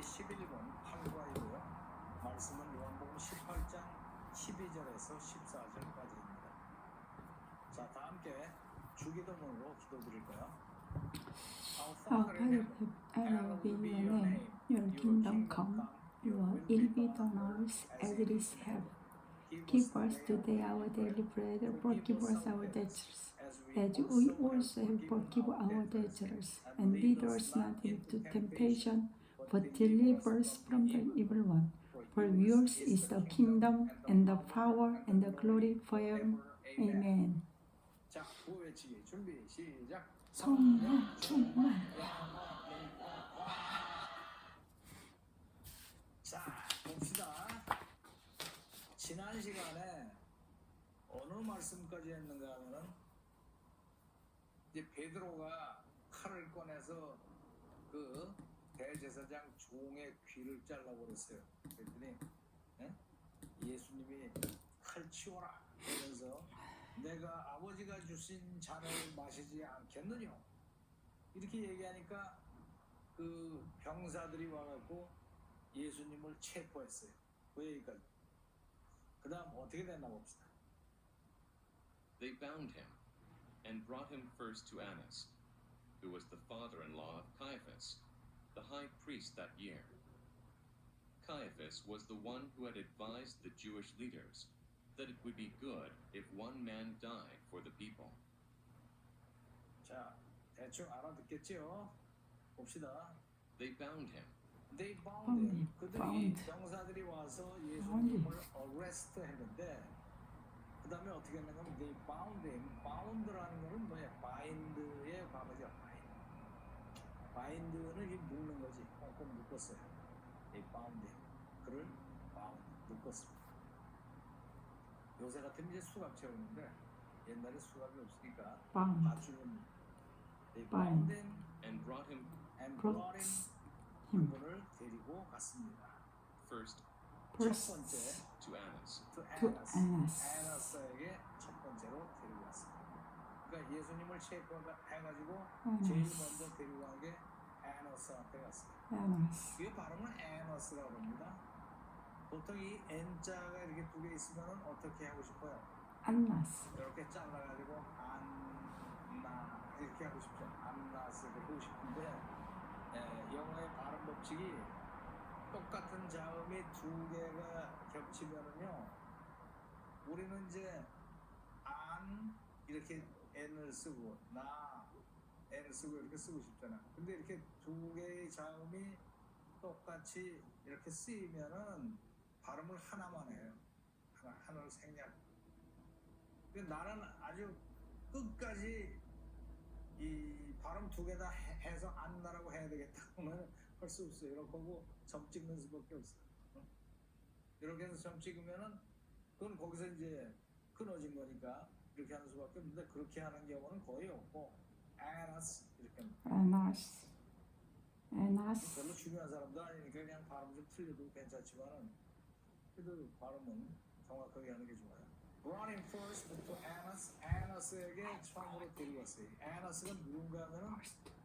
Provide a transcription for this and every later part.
제11번 8과이고요. 말씀은 요한복음 18장 12절에서 14절까지입니다. 자, 다 함께 주기도문으로 기도드릴까요? Our Father, hallowed be your name. Your kingdom come. Your will be done on earth as it is in heaven. Give us today our daily bread. Forgive us our debts, as we also have forgiven our debtors. And lead us not into temptation, but deliver us from the evil one. For yours is the kingdom, and the power, and the glory forever. Amen. 자, 구호 외치기 준비 시작. 성령 충만. 자, 봅시다. 지난 시간에 어느 말씀까지 했는가 하면은 이제 베드로가 칼을 꺼내서 그 대제사장 종의 귀를 잘라버렸어요. 그랬더니 예수님이 칼 치워라 그러면서 내가 아버지가 주신 잔을 마시지 않겠느냐 이렇게 얘기하니까 그 병사들이 와갖고 예수님을 체포했어요. 그 얘기까지. 그 다음 어떻게 됐나 봅시다. They bound him and brought him first to Annas, who was the father-in-law of Caiaphas, the high priest that year. Caiaphas was the one who had advised the Jewish leaders that it would be good if one man died for the people. 자, 대충 알아듣겠지요? 봅시다. They bound him. They bound him. 그들이 bound. 병사들이 와서 예수님을 arrest 했는데 그 다음에 어떻게 했는가 하면 they bound him. bound라는 거는 뭐야? bind의 과거죠. bind는 이 묶는 거지. 꼭 묶었어요. they bound him. 그를 bound, 묶었습니다. 요새 같으면 이제 수갑 채우는데 옛날에 수갑이 없으니까 bound. 맞추는 they bound him And brought him and brought brought him him 그분을 데리고 갔습니다. first 첫 first 번째 to Annas. to Annas. 에너스에게 첫 번째로 데리고 왔습니다. 그러니까 예수님을 체포해가지고 Annas. 제일 먼저 데리고 간 게 에너스한테 갔어요. Annas. 이게 발음은 에너스라고 합니다. 보통 이 N자가 이렇게 두 개 있으면 어떻게 하고 싶어요? Annas. 이렇게 잘라가지고 안나 이렇게 하고 싶죠. 안나스 이렇게 하고 싶은데 영어의 발음 법칙이 똑같은 자음이 두 개가 겹치면은요 우리는 이제 안 이렇게 n을 쓰고 나 n을 쓰고 이렇게 쓰고 싶잖아. 근데 이렇게 두 개의 자음이 똑같이 이렇게 쓰이면은 발음을 하나만 해요. 하나를 생략. 나는 아주 끝까지 이 발음 두 개 다 해서 안나라고 해야 되겠다고는 할 수 없어요. 이렇게 하고 점 찍는 수밖에 없어요. 이렇게 해서 점 찍으면은 그건 거기서 이제 끊어진 거니까 이렇게 하는 수밖에 없는데 그렇게 하는 경우는 거의 없고 Annas 이렇게 합니다. Annas. Annas. 별로 중요한 사람도 아니니까 그냥 발음 좀 틀려도 괜찮지만은 그래도 발음은 정확하게 하는 게 좋아요. Brought him first to Annas. Annas에게 처음으로 데리고 왔어요. Annas가 누군가 하면은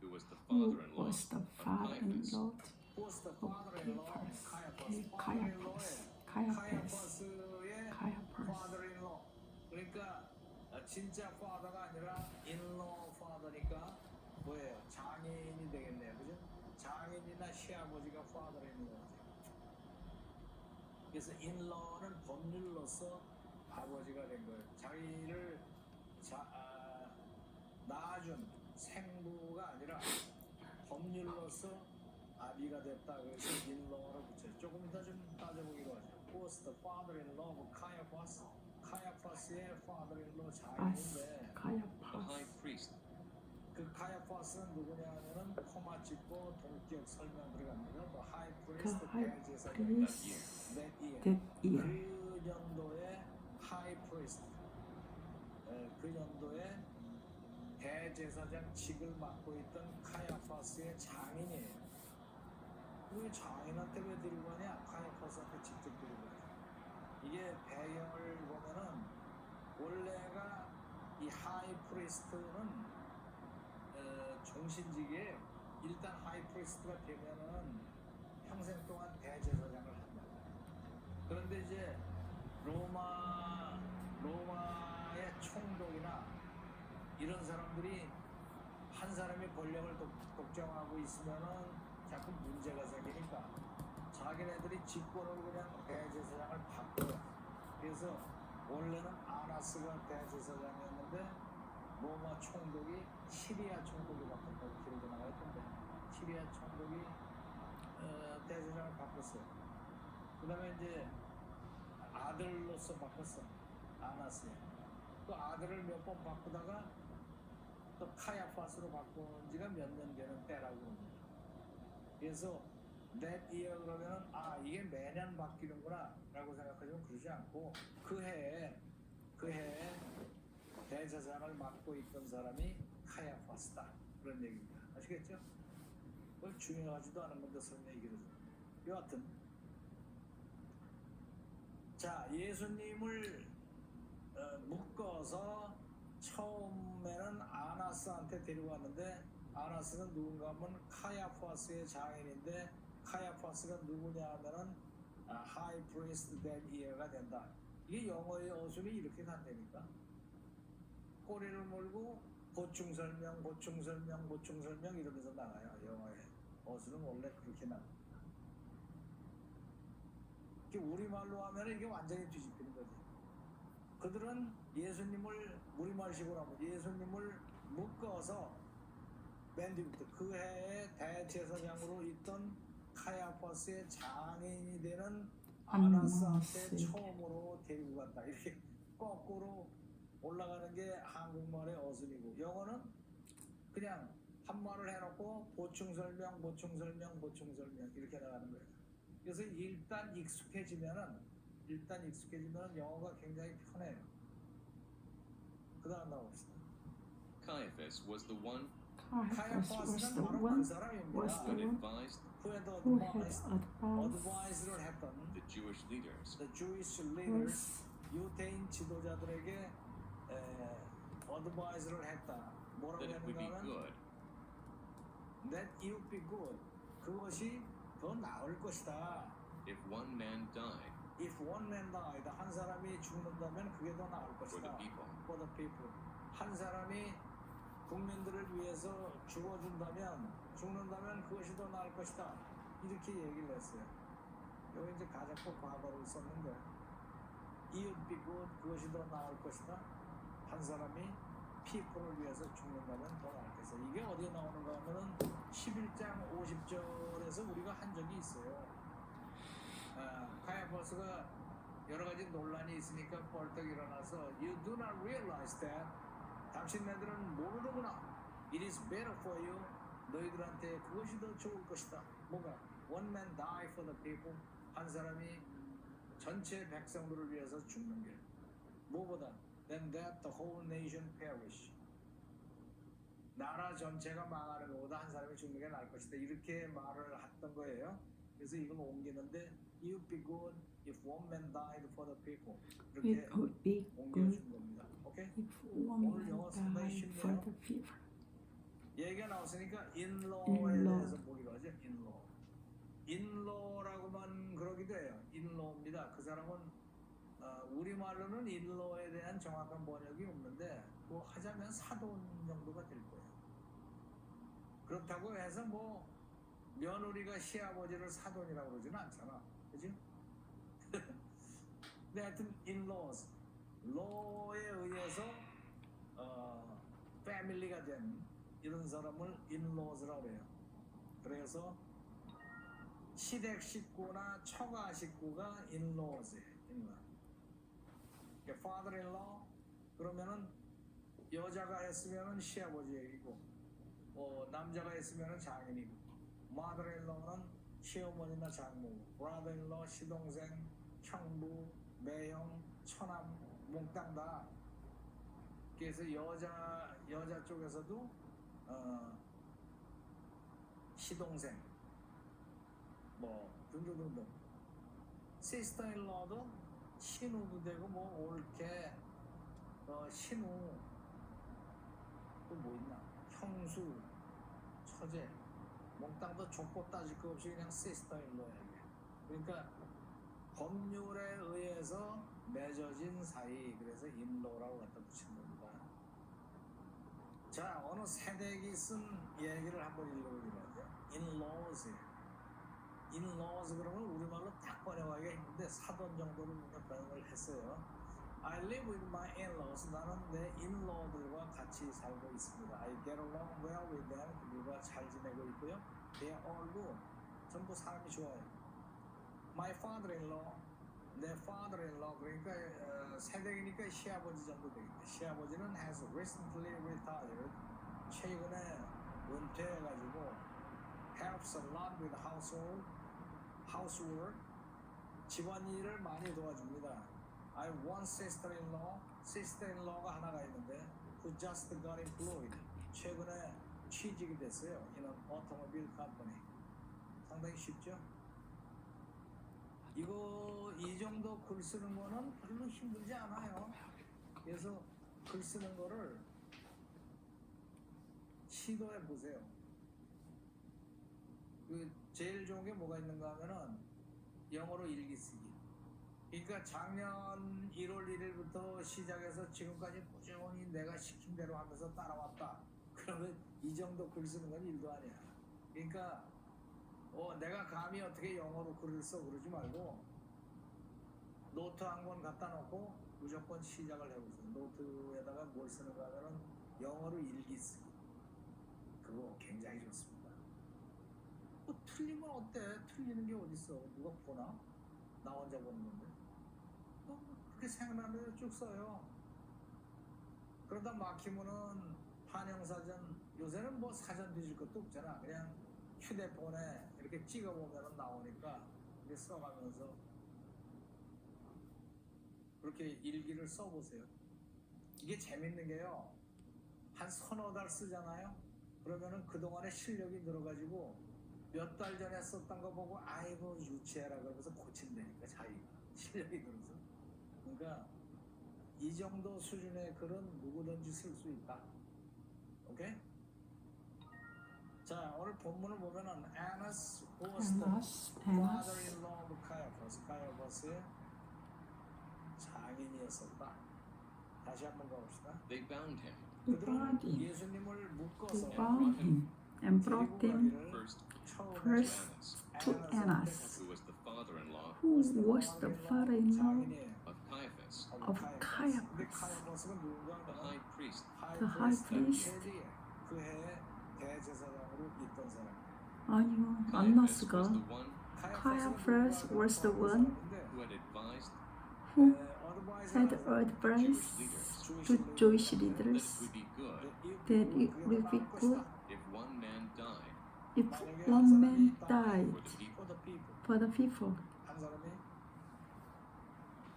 Who was the Who father-in-law was the of Caiaphas. father-in-law who was the father-in-law of Caiaphas. Caiaphas. Caiaphas의 Caiaphas. father-in-law. 그러니까 진짜 father가 아니라 in-law father니까 뭐예요? 장인이 되겠네요, 그죠? 장인이나 시아버지가 father-in-law죠. 그래서 in-law는 법률로서 아버지가 된 거예요. 자기를 낳아준 생부가 아니라 법률로서 아비가 됐다. 그래서 in-law로 붙여요. 조금 이따 좀 따져보기로 하죠. Who was the father-in-law of Caiaphas? 카야파스의 father-in-law 장인인데 The Caiaphas. high priest. 그 카야파스는 누구냐 하면은 코마 찍고 동격 설명 들어갑니다. The high The priest, high 대제사장 priest that year. that year. 그 연도의 high priest, 그 연도에 대제사장 직을 맡고 있던 카야파스의 장인이에요. 왜 장인한테 왜 데리고 가냐? 카야파스한테 직접 데리고 가죠. 이게 배경을 보면은 원래가 이 하이 프리스트는 종신직에 일단 하이 프리스트가 되면은 평생 동안 대제사장을 한다. 그런데 이제 로마의 총독이나 이런 사람들이 한 사람의 권력을 독점하고 있으면은 자꾸 문제가 생기니까 자기네들이 직권을 그냥 대제사장을 바꿔요. 그래서 원래는 아나스가 대제사장이었는데 로마 총독이 시리아 총독이 바꿨다고 기록이 나와 있던데 시리아 총독이 대제사장을 바꿨어요. 그 다음에 이제 아들로서 바꿨어. 아나스에. 또 아들을 몇 번 바꾸다가 또 카야파스로 바꾼 지가 몇 년 되는 때라고 합니다. 그래서 that year 그러면은 이게 매년 바뀌는구나 라고 생각하지만 그러지 않고 그 해에 대제사장을 맡고 있던 사람이 카야파스다 그런 얘기입니다. 아시겠죠? 그걸 중요하지도 않은 건데 설명이 길어져. 여하튼 자, 예수님을 묶어서 처음에는 아나스한테 데려왔는데 아나스는 누군가 하면 카야파스의 장인인데 카야파스가 누구냐 하면은 high priest that year가 된다. 이게 영어의 어순이 이렇게 간다니까. 꼬리를 물고 보충 설명 이러면서 나가요. 영어의 어순은 원래 그렇게 나갑니다. 우리말로 하면 이게 완전히 뒤집히는 거지. 그들은 예수님을 우리말식으로 하면 예수님을 묶어서 맨 뒤부터 그 해에 대제사장으로 있던 카야파스의 장인이 되는 아나스한테 처음으로 데리고 갔다. 이렇게 거꾸로 올라가는 게 한국말의 어순이고 영어는 그냥 한 말을 해놓고 보충 설명 이렇게 나가는 거예요. 그래서 일단 익숙해지면은 영어가 굉장히 편해요. 그 다음 나옵시다. Caiaphas was the one Caiaphas 바로 그 who had 사람입니다. advised who had who had advised를 했던 the Jewish leaders the Jewish leaders 유대인 지도자들에게 advise를 했다. 뭐라고 that it would be 했는가는 good that it would be good. 그것이 더 나을 것이다. if one man died If one man died, 한 사람이 죽는다면 그게 더 나을 for the 것이다. people. For the people. 한 사람이 국민들을 위해서 죽는다면 그것이 더 나을 것이다. 이렇게 얘기를 했어요. 여기 이제 가작법 과거를 썼는데 It would be good. 그것이 더 나을 것이다. 한 사람이 people을 위해서 죽는다면 더 나을 것이다. 이게 어디에 나오는가 하면은 11장 50절에서 우리가 한 적이 있어요. 카야파스가 여러 가지 논란이 있으니까 벌떡 일어나서 You do not realize that 당신네들은 모르는구나. It is better for you. 너희들한테 그것이 더 좋을 것이다. 뭐가? One man die for the people. 한 사람이 전체 백성들을 위해서 죽는 게 뭐보다 Than that the whole nation perish. 나라 전체가 망하는 것보다 한 사람이 죽는 게 나을 것이다. 이렇게 말을 했던 거예요. 그래서 이걸 옮기는데 It would be good if one man died for the people. 이렇게 It would be good 옮겨준 겁니다. 오케이? if one 오늘 영어 man 상당히 died for 쉽네요. the people. 얘기가 나왔으니까 inlaw에 In-law. 대해서 보기로 하죠. inlaw. inlaw라고만 그러기도 해요. inlaw입니다. 그 사람은 우리말로는 inlaw에 대한 정확한 번역이 없는데 뭐 하자면 사돈 정도가 될 거예요. 그렇다고 해서 뭐 며느리가 시아버지를 사돈이라고 그러지는 않잖아. 그지? 근데 하여튼 in-laws, law에 의해서 패밀리가 된 이런 사람을 in-laws라고 해요. 그래서 시댁 식구나 처가 식구가 in-laws예요. in-law. father-in-law 그러면은 여자가 했으면은 시아버지 얘기고 남자가 했으면은 장인이고 mother-in-law는 시어머니나 장모, brother-in-law 시동생, 형부, 매형, 처남, 몽땅 다. 그래서 여자 쪽에서도 시동생, 뭐 등등등등. sister-in-law도 신우도 되고 뭐 올케, 신우 또 뭐 있나? 형수, 처제 몽땅도 족보 따질 거 없이 그냥 시스터인로야. 그러니까 법률에 의해서 맺어진 사이, 그래서 인로라고 갖다 붙인 겁니다. 자, 어느 세대기 쓴 얘기를 한번 읽어보기로 하죠. in-laws 그러면 우리말로 딱 번역하기가 힘든데 사돈 정도로 번역을 했어요. I live with my in-laws. 나는 내 in-law들과 같이 살고 있습니다. I get along well with them. 그들과 잘 지내고 있고요. They are all good. 전부 사람이 좋아요. My father-in-law. 내 father-in-law. 그러니까 세대기니까 시아버지 정도 되겠네. 시아버지는 has recently retired. 최근에 은퇴해가지고 helps a lot with housework. 집안일을 많이 도와줍니다. I have one sister-in-law. sister-in-law가 하나가 있는데 who just got employed. 최근에 취직이 됐어요. in an automobile company. 상당히 쉽죠? 이거 이 정도 글 쓰는 거는 별로 힘들지 않아요. 그래서 글 쓰는 거를 시도해 보세요. 그 제일 좋은 게 뭐가 있는가 하면은 영어로 일기 쓰기. 그러니까 작년 1월 1일부터 시작해서 지금까지 꾸준히 내가 시킨 대로 하면서 따라왔다. 그러면 이 정도 글 쓰는 건 일도 아니야. 그러니까 내가 감히 어떻게 영어로 글을 써 그러지 말고 노트 한 권 갖다 놓고 무조건 시작을 해보세요. 노트에다가 뭘 쓰는가 하면은 영어로 일기 쓰기. 그거 굉장히 좋습니다. 뭐 틀리면 어때? 틀리는 게 어딨어? 누가 보나? 나 혼자 보는 건데. 그렇게 생각나는 대로 쭉 써요. 그러다 막히면은 한영사전, 요새는 뭐 사전 뒤질 것도 없잖아. 그냥 휴대폰에 이렇게 찍어보면 나오니까 이렇게 써가면서 그렇게 일기를 써보세요. 이게 재밌는 게요. 한 서너 달 쓰잖아요. 그러면은 그동안의 실력이 늘어가지고 몇 달 전에 썼던 거 보고 아이고 유치해라 그러면서 고친다니까 자기가 실력이 늘어서. 그러니까 이 정도 수준의 글은 누구든지 쓸 수 있다. 오케이? 자, 오늘 본문을 보면은 Annas was the father-in-law of Caiaphas. 카이아파스의 장인이었었다. 다시 한번 가봅시다. They bound him 그들은 예수님을 묶어서 bound him and brought him first first to Annas, who was the father-in-law who was the father-in-law of Caiaphas, of Caiaphas, 근데 카이아파스가 누군가 the high priest. the high priest. 그 해에 대제사장으로 있던 사람. 아니요, Caiaphas was 안나스가 the one Caiaphas was the one who had advised who had had advised to Jewish that it leaders would be good that it will be good if one man died if one man died for the people. for the people. 한 사람이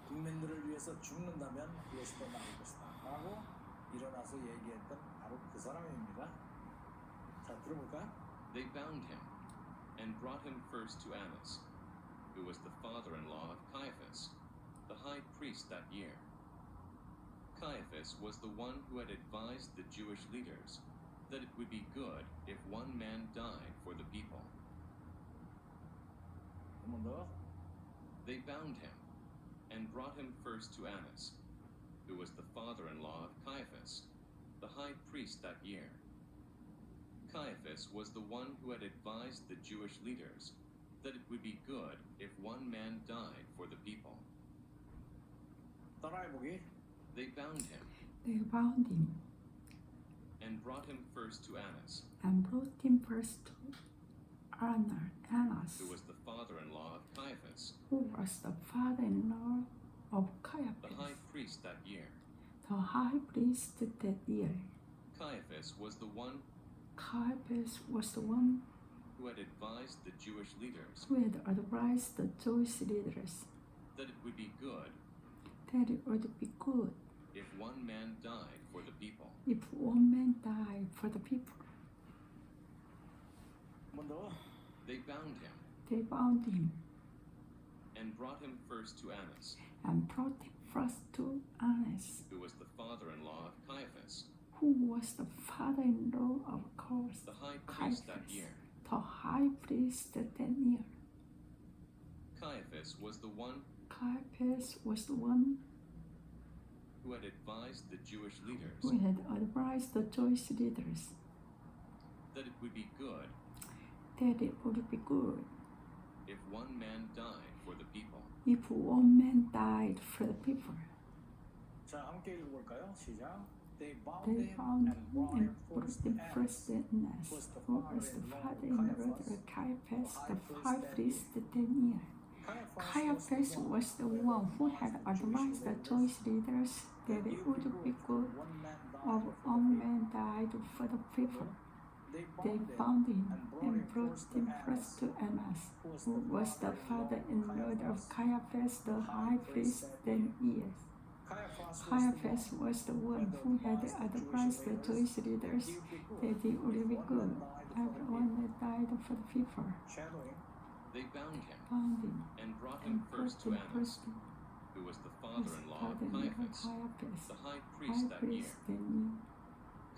국민들을 위해서 죽는다면 그것이 더 나을 것이다 라고 일어나서 얘기했던 바로 그 사람입니다. 자, 들어볼까요? They bound him and brought him first to Annas, who was the father-in-law of Caiaphas, the high priest that year. Caiaphas was the one who had advised the Jewish leaders that it would be good if one man died for the people. 한 번 더. They bound him and brought him first to Annas, who was the father-in-law of Caiaphas, the high priest that year. Caiaphas was the one who had advised the Jewish leaders that it would be good if one man died for the people. 따라해보기. They bound him They bound him and brought him first to Annas, and brought him first to Annas, who was the father-in-law of Caiaphas, who was the father-in-law of the Caiaphas, high priest that year. the high priest that year. Caiaphas was the one Caiaphas was the one who had advised the Jewish leaders who had advised the Jewish leaders that it would be good that it would be good if one man died for the people. if one man died for the people. 한 번 더. They bound him They bound him and brought him first to Annas, and brought him first to Annas, who was the father-in-law of Caiaphas, who was the father-in-law of the high priest that Caiaphas, year. the high priest that year. Caiaphas was the one Caiaphas was the one who had advised the Jewish leaders who had advised the Jewish leaders that it would be good that it would be good if one man died for the people. if one man died for the people. 자, 함께 읽어볼까요? 시작. They They bound found him and brought him him and first put him to first Annas, in Annas, who was the father-in-law of Caiaphas, the high priest that year. Caiaphas was the one who had advised the Jewish leaders that it would be good if one man died for the people. They found him and brought him first to Annas, who was the father-in-law of Caiaphas, the high priest that year. Caiaphas was the one who had advised the Jewish leaders that it would be good if one man died for the people. They bound him Found him and brought and him brought first to him Annas, first to who was the his father-in-law of father-in-law Caiaphas, Caiaphas, the high high priest that year. priest that year.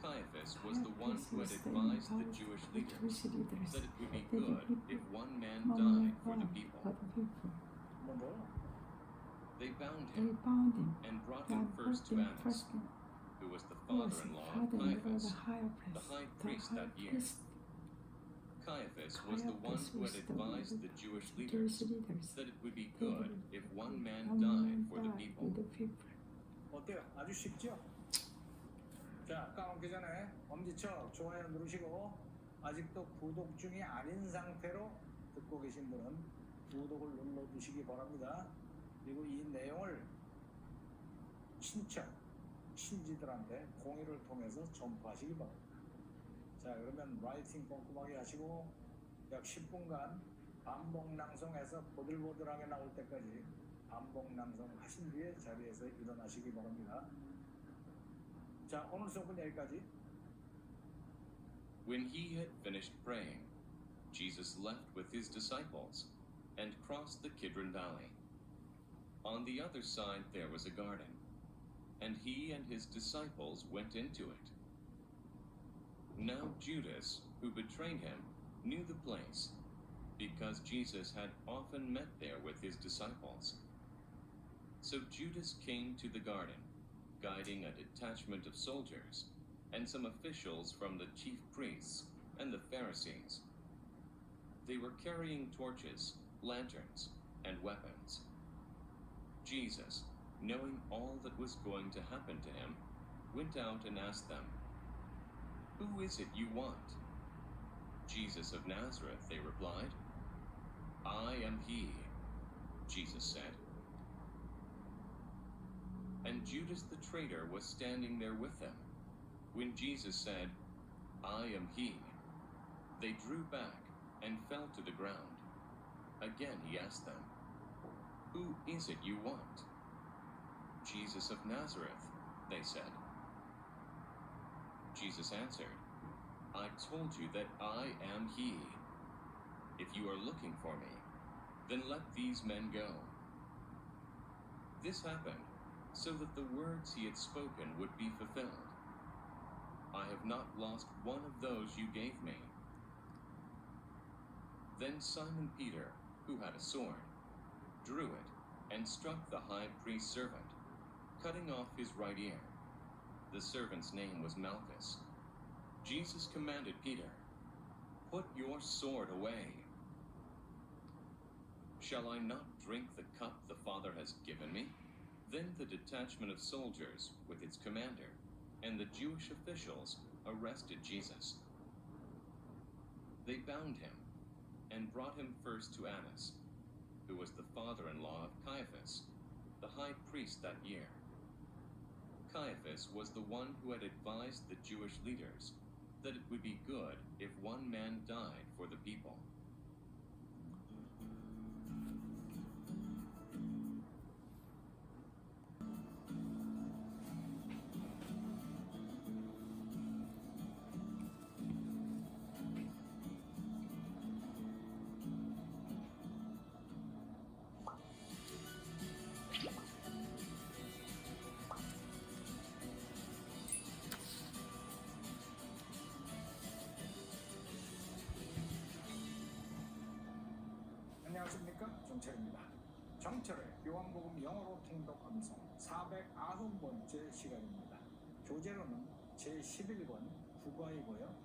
Caiaphas was the one Caiaphas who had was the advised the advised Jewish the leaders Jewish leaders that it would be that it good would be if one man one man died for the died people. for the people. 먼저 They bound They him bound him and brought him and first brought to him Annas, first to who was the who was the father-in-law of father-in-law of Caiaphas. the high priest. the high The priest high that year. priest Caiaphas was the one Caiaphas who had was the one advised the Jewish the leaders Jewish leaders that it would be that it good would if one man one died man for the died people. for the people. 어때요? 아주 쉽죠? 자, 까먹기 전에 엄지척 좋아요 누르시고 아직도 구독 중이 아닌 상태로 듣고 계신 분은 구독을 눌러주시기 바랍니다. 그리고 이 내용을 친척, 친지들한테 공유를 통해서 전파하시기 바랍니다. 자, 그러면 라이팅 꼼꼼하게 하시고 약 10분간 반복 낭송해서 보들보들하게 나올 때까지 반복 낭송 하신 뒤에 자리에서 일어나시기 바랍니다. 자, 오늘 수업은 여기까지. When he had finished praying, Jesus left with his disciples and crossed the Kidron Valley. On the other side there was a garden, and he and his disciples went into it. Now Judas, who betrayed him, knew the place, because Jesus had often met there with his disciples. So Judas came to the garden, guiding a detachment of soldiers and some officials from the chief priests and the Pharisees. They were carrying torches, lanterns, and weapons. Jesus, knowing all that was going to happen to him, went out and asked them, "Who is it you want?" "Jesus of Nazareth," they replied. "I am he," Jesus said. And Judas the traitor was standing there with them. When Jesus said, "I am he," they drew back and fell to the ground. Again he asked them, "Who is it you want?" "Jesus of Nazareth," they said. Jesus answered, "I told you that I am he. If you are looking for me, then let these men go." This happened so that the words he had spoken would be fulfilled. "I have not lost one of those you gave me." Then Simon Peter, who had a sword, drew it and struck the high priest's servant, cutting off his right ear. The servant's name was Malchus. Jesus commanded Peter, "Put your sword away. Shall I not drink the cup the Father has given me?" Then the detachment of soldiers, with its commander, and the Jewish officials arrested Jesus. They bound him and brought him first to Annas, who was the father-in-law of Caiaphas, the high priest that year. Caiaphas was the one who had advised the Jewish leaders that it would be good if one man died for the people. 안녕하십니까, 정철입니다. 정철의 요한복음 영어로 통독 방송 490번째 시간입니다. 교재로는 제11권 국어이고요.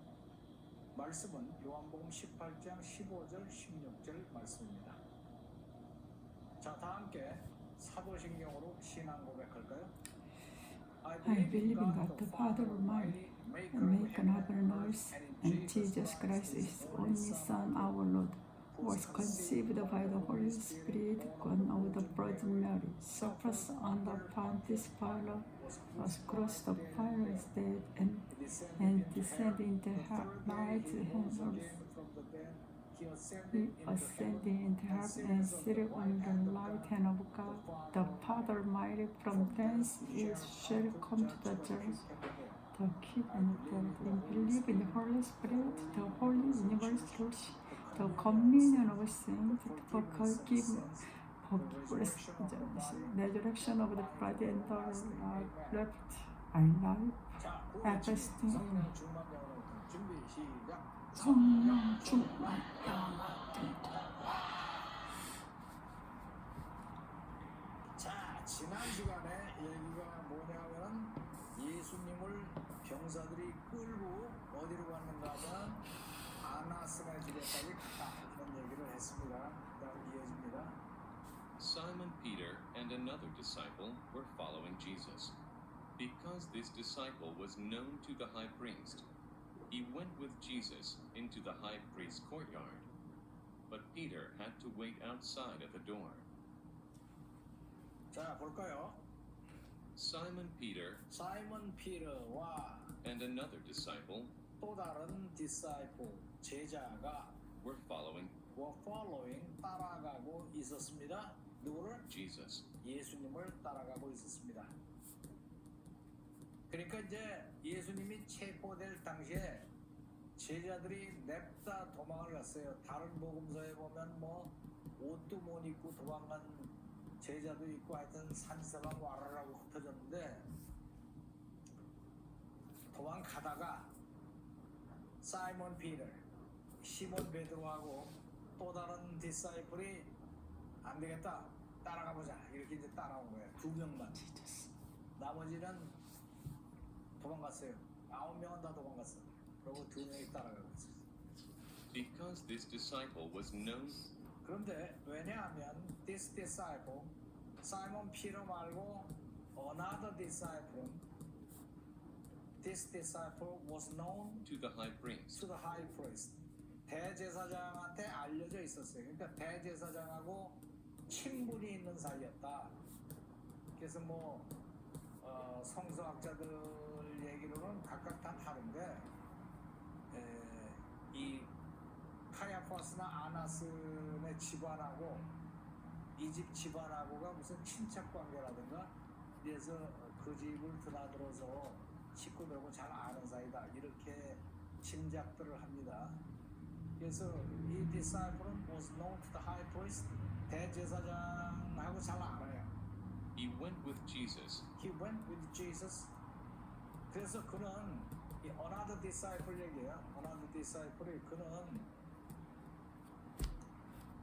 말씀은 요한복음 18장 15절 16절 말씀입니다. 자, 다 함께 사도신경으로 신앙 고백할까요? I believe in God the Father Almighty, maker of heaven and earth, and Jesus Christ, His only Son, our Lord, who was conceived by the Holy Spirit, born of the Virgin Mary, suffered under Pontius Pilate, was crossed by Pilate's dead, and descended into night and earth. He ascended into heaven and seated on the right hand of God, the Father Almighty. From thence he shall come to the judge the quick and the dead. We believe in the Holy Spirit, the Holy Universal Church, the communion of saints, the forgiveness of resurrection of the body and the life everlasting. 준비 시작. 성령 충만 자, 지난 시간에 얘기가 뭐냐면 예수님을 병사들이 끌고 어디로 갔는가 하면 아나스네 집에까지 갔다 이런 얘기를 했습니다. 그다음 이어집니다. Simon Peter and another disciple were following Jesus. Because this disciple was known to the high priest, he went with Jesus into the high priest's courtyard. But Peter had to wait outside at the door. 자, 볼까요? Simon Peter 사이먼 피터와 and another disciple 또 다른 디사이플 제자가 were following were following 따라가고 있었습니다. 누구를? Jesus. 예수님을 따라가고 있었습니다. 그러니까 이제 예수님이 체포될 당시에 제자들이 냅다 도망을 갔어요. 다른 복음서에 보면 뭐 옷도 못 입고 도망간 제자도 있고 하여튼 산세방 와라라고 흩어졌는데 도망가다가 사이먼 피터, 시몬 베드로하고 또 다른 디사이플이 안 되겠다 따라가 보자 이렇게 이제 따라온 거예요. 2명만. 나머지는 도망갔어요. 9명은 다 도망갔어요. 그리고 2명이 따라가고 있어요. Because this disciple was known 그런데 왜냐하면 this disciple, 사이먼 피터 말고 another disciple, this disciple was known to the high priest. to the high priest. 대제사장한테 알려져 있었어요. 그러니까 대제사장하고 친분이 있는 사이였다. 그래서 뭐 성서학자들 얘기로는 각각 다 다른데 이 카야파스나 아나스의 집안하고 이 집 집안하고가 무슨 친척 관계라든가 그래서 그 집을 드나들어서 식구들하고 잘 아는 사이다 이렇게 짐작들을 합니다. 그래서 이 disciple은 was known to the high priest, 대제사장하고 잘 알아요. He went with Jesus. He went with Jesus. 그래서 그는 이 another disciple 얘기예요. another disciple이 그는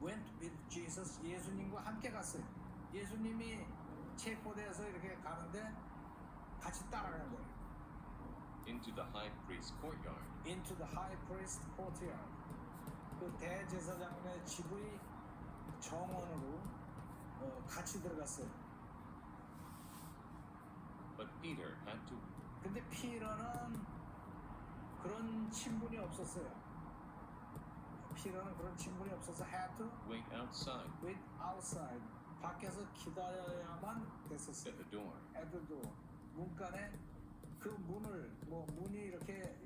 went with Jesus, 예수님과 함께 갔어요. 예수님이 체포돼서 이렇게 가는데 같이 따라간 거예요. Into the high priest's courtyard. Into the high priest courtyard. 그 대제사장의 집의 정원으로 같이 들어갔어요. But Peter had to 근데 피터는 그런 친분이 없었어요. 피터는 그런 친분이 없어서 had to wait outside wait outside. 밖에서 기다려야만 됐었어요. at the door. at the door. 문간에 그 문을 뭐 문이 이렇게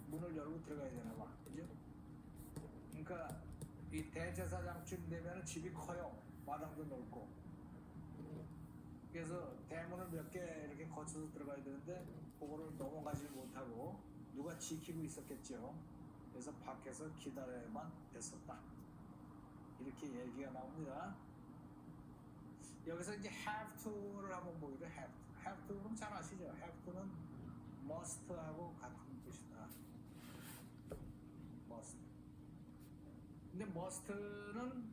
문을 열고 들어가야 되나 봐. 그죠? 그러니까 이 대제사장쯤 되면 집이 커요. 마당도 넓고. 그래서 대문을 몇 개 이렇게 거쳐서 들어가야 되는데 그거를 넘어가지 못하고 누가 지키고 있었겠죠. 그래서 밖에서 기다려야만 됐었다. 이렇게 얘기가 나옵니다. 여기서 이제 have to를 한번 보기로 have to는 잘 아시죠? have to는 must하고 같은 뜻이다. must. 근데 must는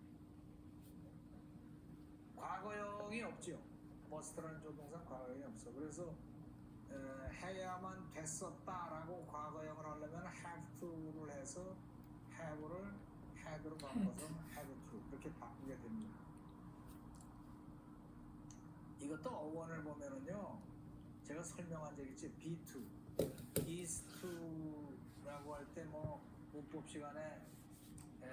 머스트라는 조동사 과거형이 없어. 그래서 해야만 됐었다라고 과거형을 하려면 have to를 해서 have를 had로 바꿔서 had to 이렇게 바꾸게 됩니다. 이것도 어원을 보면은요, 제가 설명한 적 있지. be to, is to라고 할 때 뭐 문법 시간에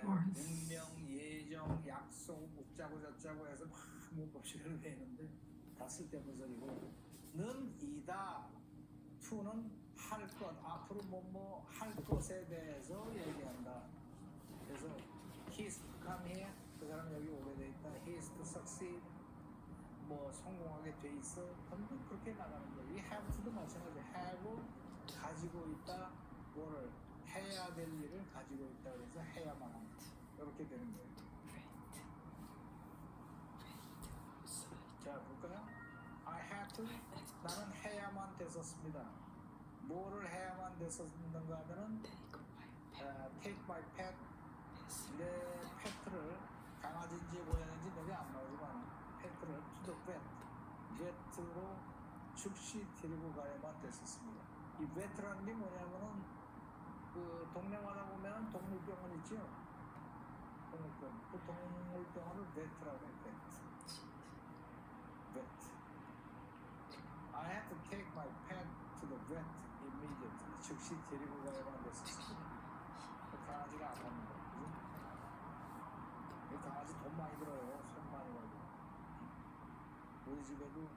운명, 예정, 약속, 웃자고 저자고 해서 막 문법 시간을 배우는데 다 쓸데없는 소리고, 는 이다, to는 할 것, 앞으로 뭐뭐 할 것에 대해서 얘기한다. 그래서 he is to come here, 그 사람 여기 오게 돼 있다. he is to succeed, 뭐 성공하게 돼 있어. 전부 그렇게 나가는 거예요. 이 have to도 마찬가지예요. have 가지고 있다, 뭐를 해야 될 일을 가지고 있다. 그래서 해야만 한다. 이렇게 되는 거예요. 자, 볼까요? I had to, 나는 해야만 됐었습니다. 뭐를 해야만 됐었는가 하면은 take my pet, 내 페트를, 강아지인지 고양이인지 내게 안 나오지만 페트를 to the vet로 즉시 데리고 가야만 됐었습니다. 이 vet라는 게 뭐냐면은 그 동네마다 보면 동물병원 있죠? 동물병원. 그 동물병원을 vet라고 해요. vet. I had to take my pet to the vet immediately. 즉시 데리고 가야만 됐었습니다. 그 강아지가 아팠는데, 그죠? 이 강아지 돈 많이 들어요. 손 많이 가고. 우리 집에도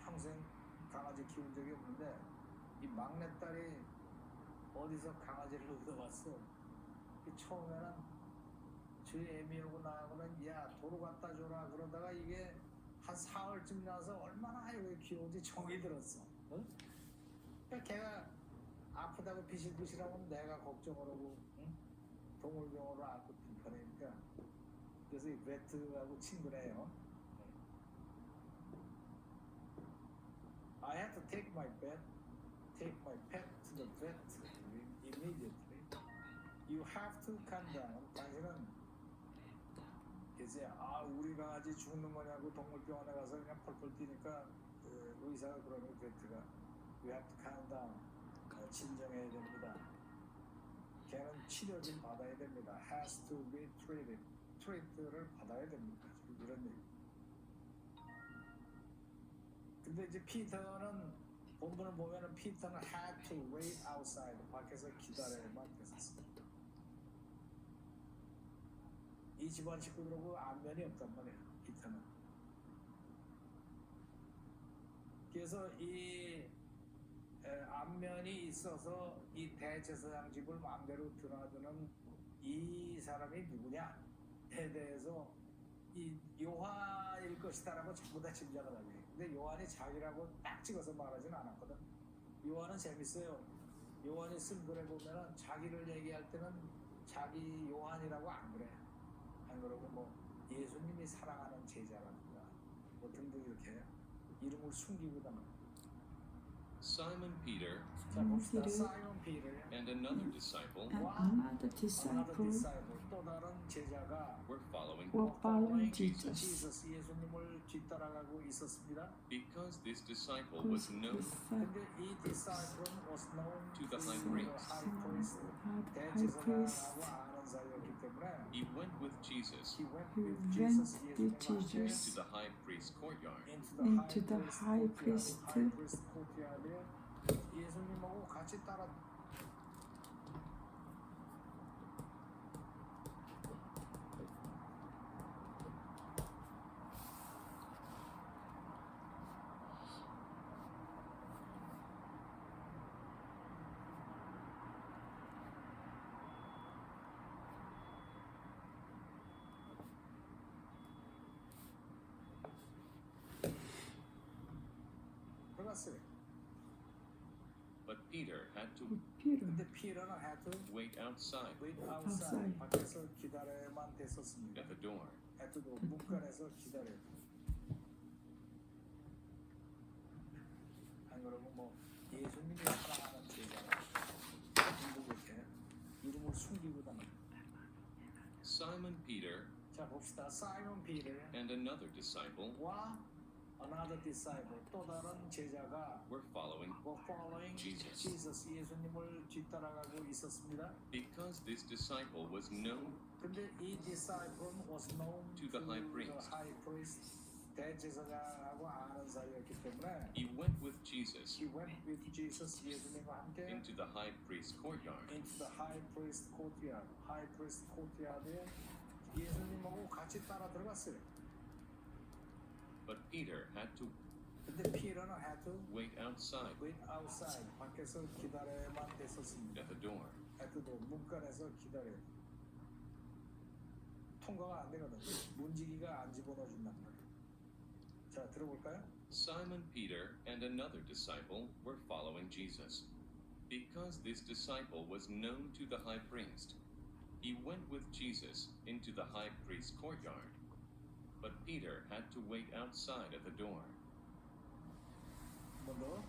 평생 강아지 키운 적이 없는데 이 막내딸이 어디서 강아지를 얻어왔어. 처음에는 저희 애미하고 나하고는 야 도로 갖다 줘라 그러다가 이게 한 사흘쯤 나서 얼마나 이거 귀여운지 정이 들었어. 어? 그러니까 걔가 아프다고 비실비실하면 내가 걱정을 하고, 응? 동물병원으로 안고 불편하니까. 그래서 이 베트하고 친구래요. I had to take my pet to the vet immediately. You have to calm down. 당신은 이제 우리 강아지 죽는 거냐고 동물병원에 가서 그냥 펄펄 뛰니까 의사가 그러면 베트가 You have to calm down. 진정해야 됩니다. 걔는 치료를 받아야 됩니다. Has to be treated. treat를 받아야 됩니다. 이런 얘기. 근데 이제 피터는 본문을 보면은 피터는 had to wait outside. 밖에서 기다려야만 됐었어. 이 집안 식구들하고 안면이 없단 말이야, 피터는. 그래서 이 안면이 있어서 이 대제사장 집을 마음대로 드나드는 이 사람이 누구냐에 대해서 이 요한일 것이다라고 전부 다 짐작을 하게. 근데 요한이 자기라고 딱 찍어서 말하진 않았거든. 요한은 재밌어요. 요한이 쓴 글에 보면은 자기를 얘기할 때는 자기 요한이라고 안 그래. 안 그러고 뭐 예수님이 사랑하는 제자라든가 뭐 등등 이렇게 이름을 숨기고 다녀. Simon Peter 자 봅시다. Simon Peter and another disciple another disciple 또 다른 제자가 were following were following Jesus. 예수님을 뒤따라가고 있었습니다. because this disciple was known 근데 이 disciple은 was known to the high high priest. high priest. 대제사장하고 아는 사이였기 때문에 he went with Jesus he went He with went Jesus. with to Jesus the high priest's courtyard. into the high priest 코urtyard에 예수님하고 같이 따라. 들어갔어요. But Peter had to Peter 근데 피터는 had to wait outside wait outside. Outside. 밖에서 기다려야만 됐었습니다. at the door. had to 문간에서 기다려야 돼. 안 그러고 뭐 예수님이 사랑하는 제자가 이렇게 이름을 숨기고 다녀. Simon Peter 자 봅시다. 사이먼 피터와 and another disciple another disciple, 또 다른 제자가 were following following Jesus. Jesus, 예수님을 뒤따라가고 있었습니다. because this disciple was known 근데 이 disciple was known To the high priest. high priest, 대제사장하고 아는 사이였기 때문에 he went with Jesus he went with Jesus, 예수님과 함께 into the high priest's courtyard. into the high priest courtyard. high priest courtyard에 예수님하고 같이 따라 들어갔어요. But Peter had to 근데 피터는 had to wait outside wait outside, 밖에서 기다려야만 됐었습니다. at the door. at the door, 문간에서 기다려요. 통과가 안 되거든. 문지기가 안 집어넣어준단 말이에요. 자, 들어볼까요? Simon Peter and another disciple were following Jesus. Because this disciple was known to the high priest, he went with Jesus into the high priest's courtyard. But Peter had to wait outside at the door. 한 번 더.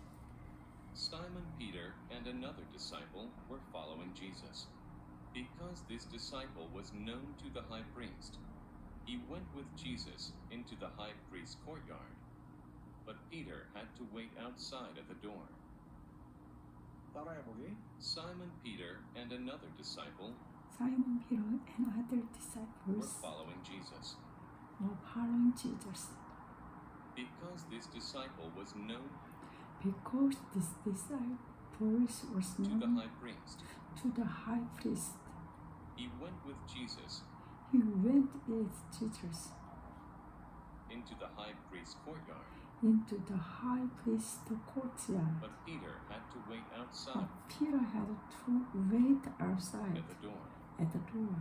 Simon Peter and another disciple were following Jesus. Because this disciple was known to the high priest, he went with Jesus into the high priest's courtyard. But Peter had to wait outside at the door. 따라해보기. Simon Peter and another disciple Simon Peter and other were disciples following Jesus. were following Jesus. Because this disciple was known Because this disciples was to the known high priest, to the high priest, he went with Jesus he went with Jesus into the high priest's courtyard. into the high priest courtyard. But Peter had to wait But outside Peter had to wait outside at the door. at the door.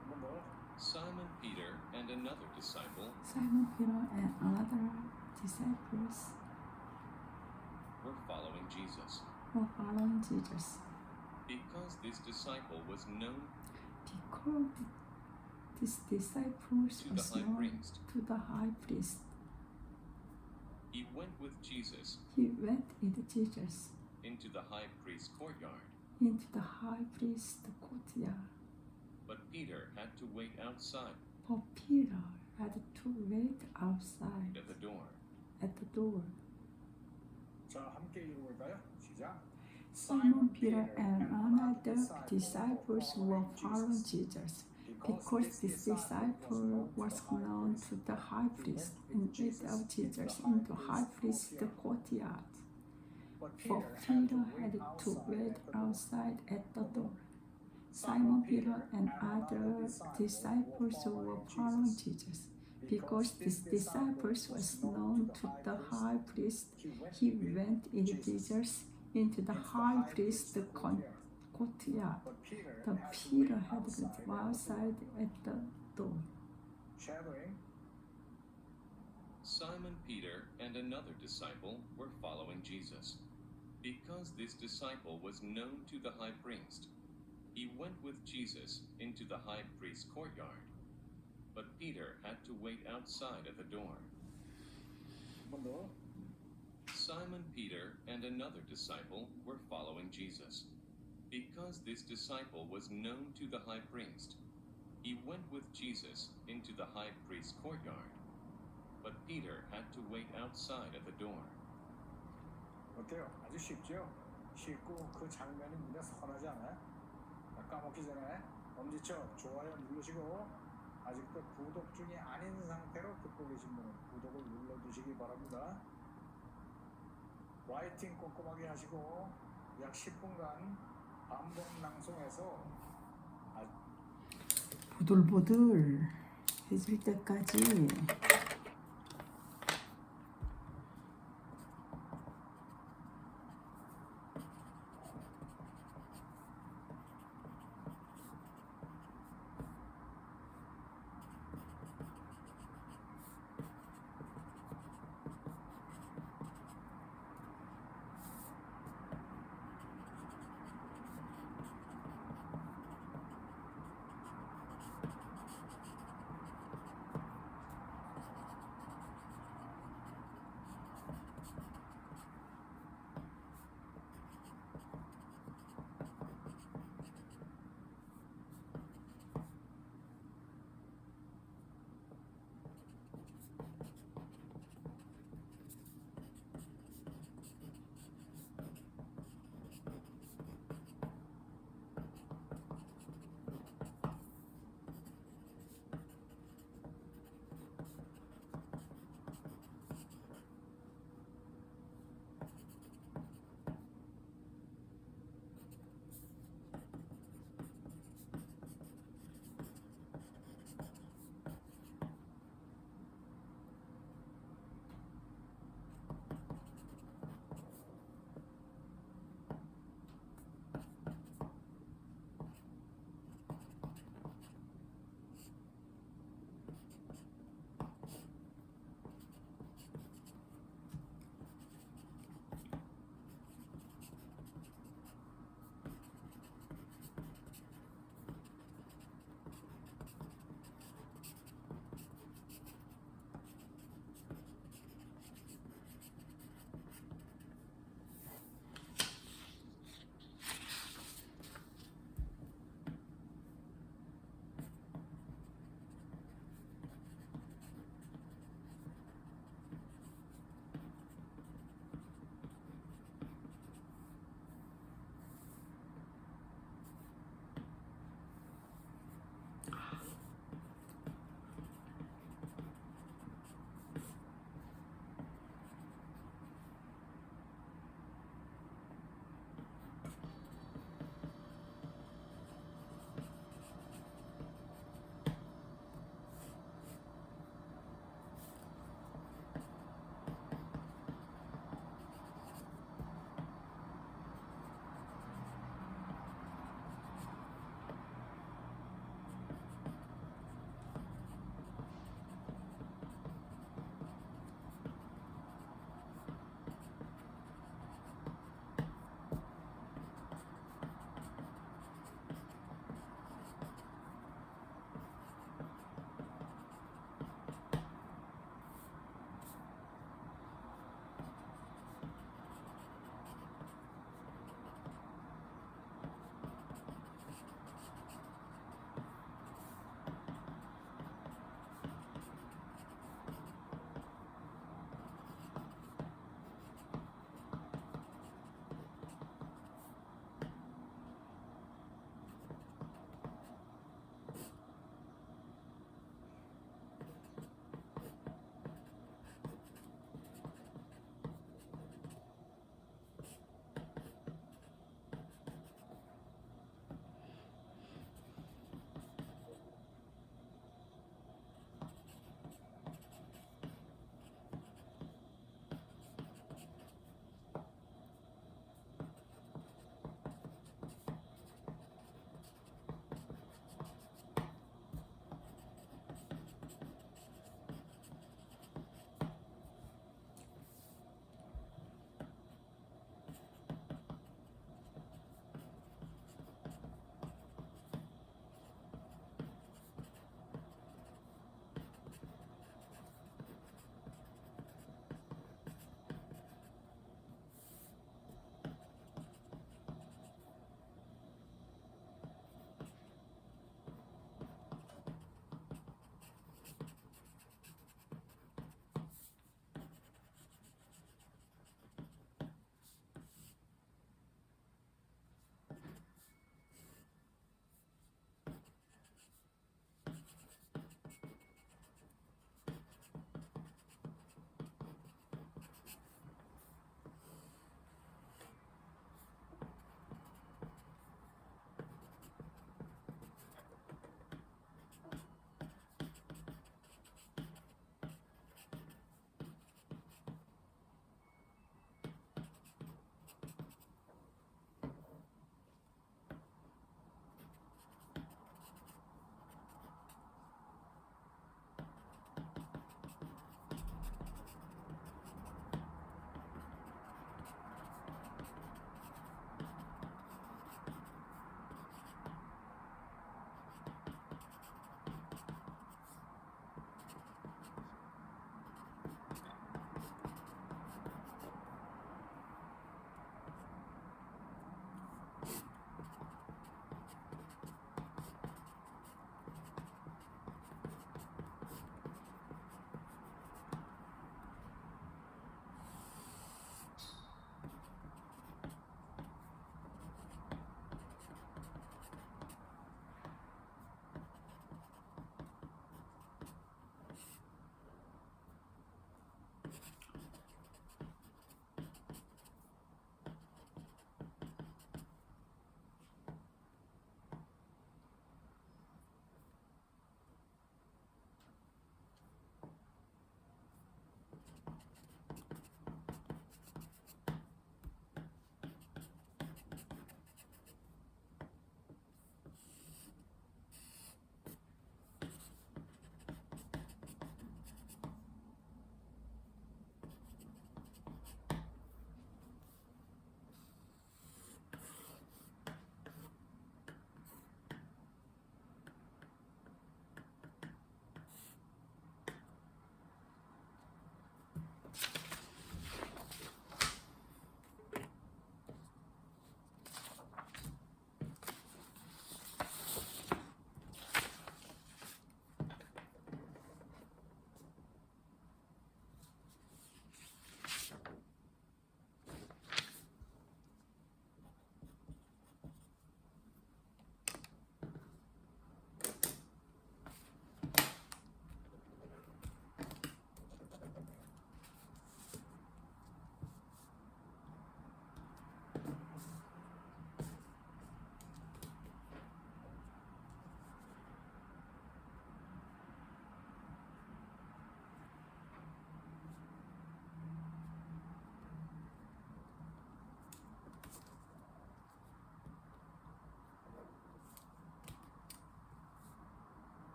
한 번 더. Simon Peter and another disciple Simon Peter and another disciples were following Jesus. were following Jesus. Because this disciple was known Because these disciples to the was high known priest, to the high priest, he went with Jesus he went with Jesus into the high priest's courtyard. into the high priest courtyard. But Peter had to wait outside But Peter had to wait outside at the door. at the door. 자, 함께 읽어볼까요? 시작. Simon Peter and another disciples were following Jesus. Because this disciple was known to the high priest and went of Jesus into high priest courtyard. For Peter had to wait outside at the door. Simon Peter and other disciples were following Jesus. Because this disciples was known to the high priest, he went with Jesus into the high priest courtyard. But The Peter had to go outside at the door. shadowing. Simon Peter and another disciple were following Jesus. Because this disciple was known to the high priest, he went with Jesus into the high priest's courtyard. But Peter had to wait outside at the door. 한 번 더. Simon Peter and another disciple were following Jesus. Because this disciple was known to the high priest, he went with Jesus into the high priest's courtyard. But Peter had to wait outside at the door. 어때요? 아주 쉽죠? 쉽고 그 장면이 눈에 선하지 않아요? 까먹기 전에 엄지척 좋아요 누르시고 아직도 구독 중이 아닌 상태로 듣고 계신 분은 구독을 눌러두시기 바랍니다. 라이팅 꼼꼼하게 하시고 약 10분간 반복 낭송해서 보들보들 해질 때까지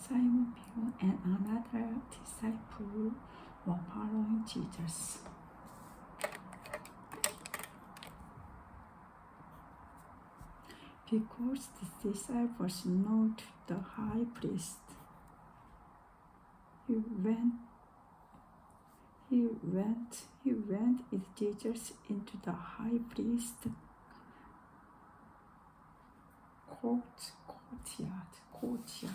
Simon Peter and another disciple were following Jesus. Because the disciples know to the high priest, he went with Jesus into the high priest courtyard.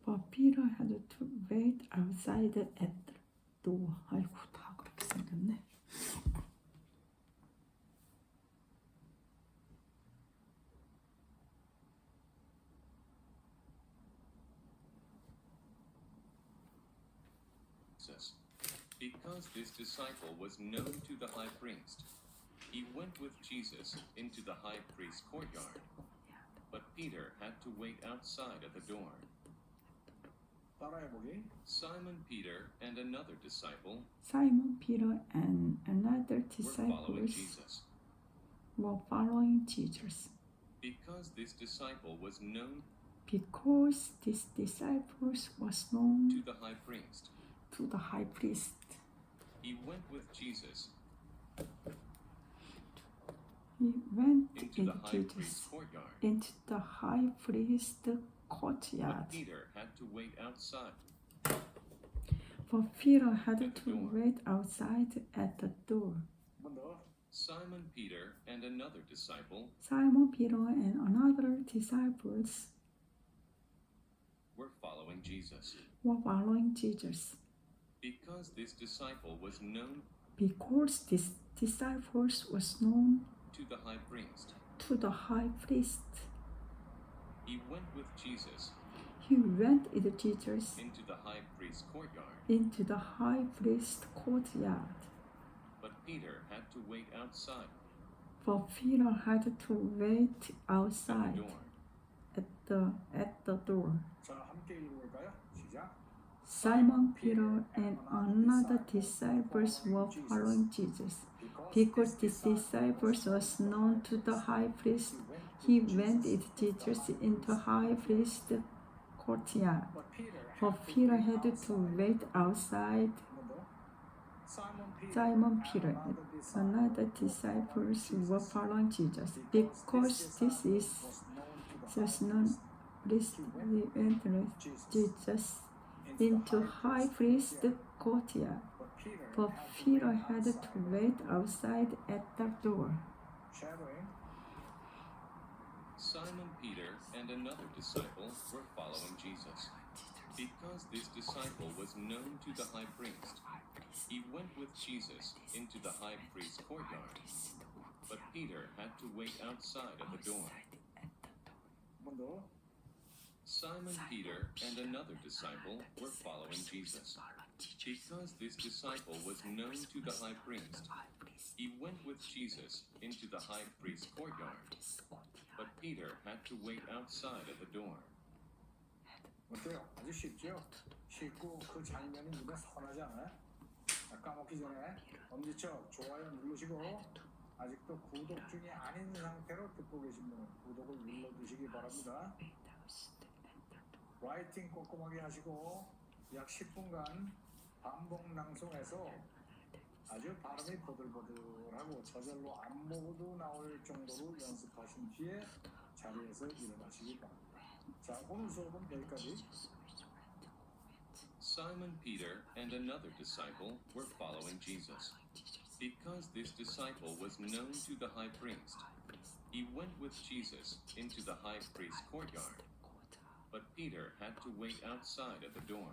But Peter had to wait outside at the door. 아이고, 다 그렇게 생겼네. Jesus. Because this disciple was known to the high priest, he went with Jesus into the high priest's courtyard. But Peter had to wait outside at the door. 따라해보기. Simon Peter and another disciple Simon Peter and another were following disciple Jesus. were following Jesus. Because this disciple was known Because this disciple was known to the high priest, to the high priest, he went with Jesus he went into the with high Jesus priest's courtyard. into the high priest courtyard. But Peter had to wait outside. For Peter had to wait outside at the door. 한 번 더. Simon Peter and another disciple Simon Peter and another disciples were following Jesus. were following Jesus. Because this disciple was known Because this disciples was known to the high priest, to the high priest, he went with Jesus he went with Jesus into the high priest's courtyard. into the high priest courtyard. But Peter had to wait outside For Peter had to wait at the outside door. at the door. 자, 함께 읽어볼까요? 시작. Simon Peter and another disciples were following Jesus. Because this disciples was known to the high priest, he went with Jesus into high priest courtyard. But Peter For Peter had to wait outside. 한 번 더. Simon Peter and another disciples were following Jesus. Because this is was known priest, he went with Jesus into high priest courtyard. But Peter had to wait outside at the door. shadowing. Simon Peter and another disciple were following Jesus. Because this disciple was known to the high priest, he went with Jesus into the high priest's courtyard. But Peter had to wait outside at the door. 한 번 더. Simon Peter and another disciple were following Jesus. Because this disciple was known to the high priest, he went with Jesus into the high priest's courtyard. But Peter had to wait outside at the door. 어때요? 아주 쉽죠? 쉽고 그 장면이 눈에 선하지 않아요? 까먹기 전에 엄지척 좋아요 누르시고 아직도 구독 중이 아닌 상태로 듣고 계신 분은 구독을 눌러주시기 바랍니다. 라이팅 꼼꼼하게 하시고 약 10분간 반복 낭송해서 아주 발음이 보들보들하고 저절로 안무도 나올 정도로 연습하신 뒤에 자리에서 일어나시기 바랍니다. 자, 오늘 수업은 여기까지. Simon Peter and another disciple were following Jesus. Because this disciple was known to the high priest, he went with Jesus into the high priest's courtyard. But Peter had to wait outside at the door.